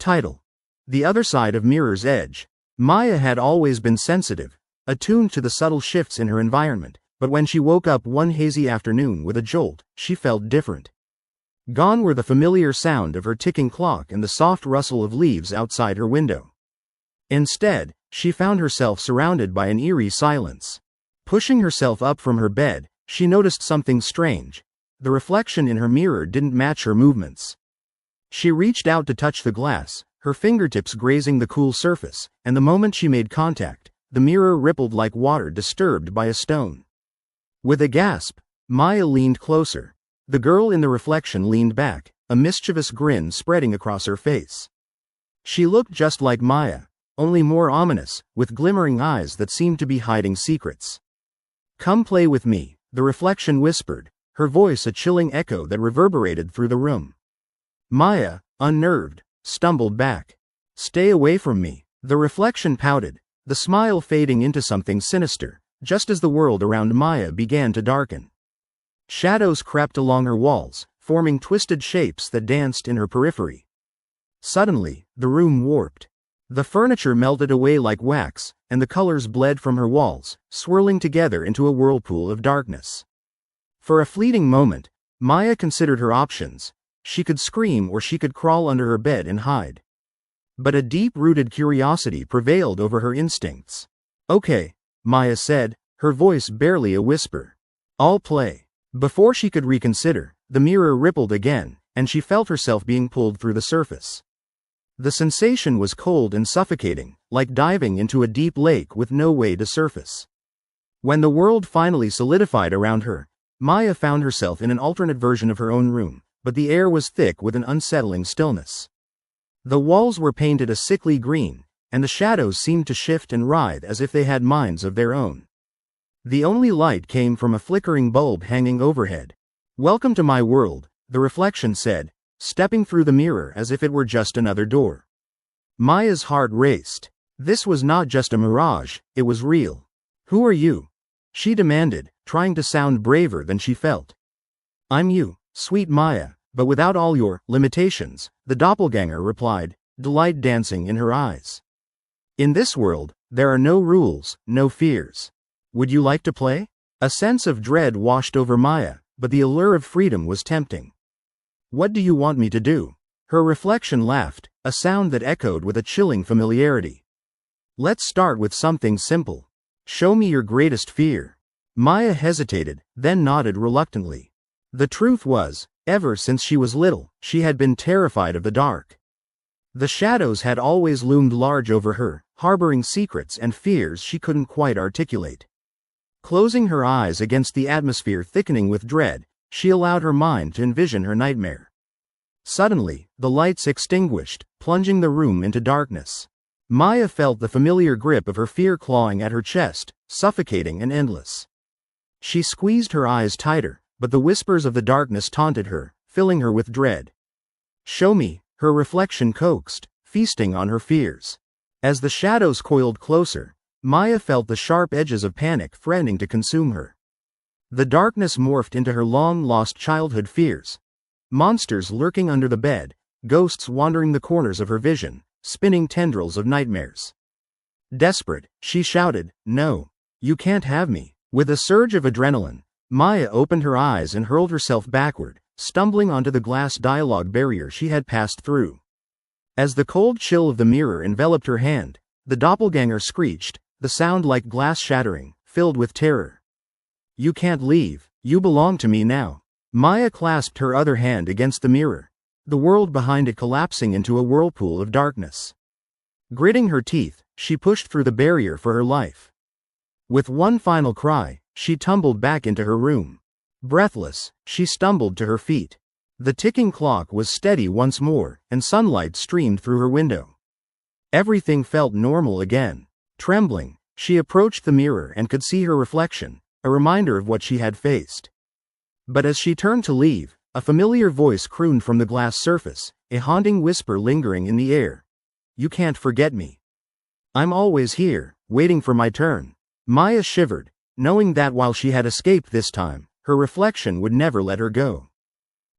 Title: The Other Side of Mirror's Edge. Maya had always been sensitive, attuned to the subtle shifts in her environment, but when she woke up one hazy afternoon with a jolt, she felt different. Gone were the familiar sound of her ticking clock and the soft rustle of leaves outside her window. Instead, she found herself surrounded by an eerie silence. Pushing herself up from her bed, she noticed something strange. The reflection in her mirror didn't match her movements. She reached out to touch the glass, her fingertips grazing the cool surface, and the moment she made contact, the mirror rippled like water disturbed by a stone. With a gasp, Maya leaned closer. The girl in the reflection leaned back, a mischievous grin spreading across her face. She looked just like Maya, only more ominous, with glimmering eyes that seemed to be hiding secrets. "Come play with me," the reflection whispered, her voice a chilling echo that reverberated through the room. Maya, unnerved, stumbled back. "Stay away from me," the reflection pouted, the smile fading into something sinister, just as the world around Maya began to darken. Shadows crept along her walls, forming twisted shapes that danced in her periphery. Suddenly, the room warped. The furniture melted away like wax, and the colors bled from her walls, swirling together into a whirlpool of darkness. For a fleeting moment, Maya considered her options. She could scream or she could crawl under her bed and hide. But a deep-rooted curiosity prevailed over her instincts. "Okay," Maya said, her voice barely a whisper. "I'll play." Before she could reconsider, the mirror rippled again, and she felt herself being pulled through the surface. The sensation was cold and suffocating, like diving into a deep lake with no way to surface. When the world finally solidified around her, Maya found herself in an alternate version of her own room, but the air was thick with an unsettling stillness. The walls were painted a sickly green, and the shadows seemed to shift and writhe as if they had minds of their own. The only light came from a flickering bulb hanging overhead. "Welcome to my world," the reflection said, stepping through the mirror as if it were just another door. Maya's heart raced. This was not just a mirage, it was real. "Who are you?" she demanded, trying to sound braver than she felt. "I'm you, sweet Maya, but without all your limitations," the doppelganger replied, delight dancing in her eyes. "In this world, there are no rules, no fears. Would you like to play?" A sense of dread washed over Maya, but the allure of freedom was tempting. "What do you want me to do?" Her reflection laughed, a sound that echoed with a chilling familiarity. "Let's start with something simple. Show me your greatest fear." Maya hesitated, then nodded reluctantly. The truth was, ever since she was little, she had been terrified of the dark. The shadows had always loomed large over her, harboring secrets and fears she couldn't quite articulate. Closing her eyes against the atmosphere thickening with dread, she allowed her mind to envision her nightmare. Suddenly, the lights extinguished, plunging the room into darkness. Maya felt the familiar grip of her fear clawing at her chest, suffocating and endless. She squeezed her eyes tighter, but the whispers of the darkness taunted her, filling her with dread. "Show me," her reflection coaxed, feasting on her fears. As the shadows coiled closer, Maya felt the sharp edges of panic threatening to consume her. The darkness morphed into her long-lost childhood fears. Monsters lurking under the bed, ghosts wandering the corners of her vision, spinning tendrils of nightmares. Desperate, she shouted, "No, you can't have me." With a surge of adrenaline, Maya opened her eyes and hurled herself backward, stumbling onto the glass dialogue barrier she had passed through. As the cold chill of the mirror enveloped her hand, the doppelganger screeched, the sound like glass shattering, filled with terror. "You can't leave, you belong to me now." Maya clasped her other hand against the mirror, the world behind it collapsing into a whirlpool of darkness. Gritting her teeth, she pushed through the barrier for her life. With one final cry, she tumbled back into her room. Breathless, she stumbled to her feet. The ticking clock was steady once more, and sunlight streamed through her window. Everything felt normal again. Trembling, she approached the mirror and could see her reflection, a reminder of what she had faced. But as she turned to leave, a familiar voice crooned from the glass surface, a haunting whisper lingering in the air. "You can't forget me. I'm always here, waiting for my turn." Maya shivered, knowing that while she had escaped this time, her reflection would never let her go.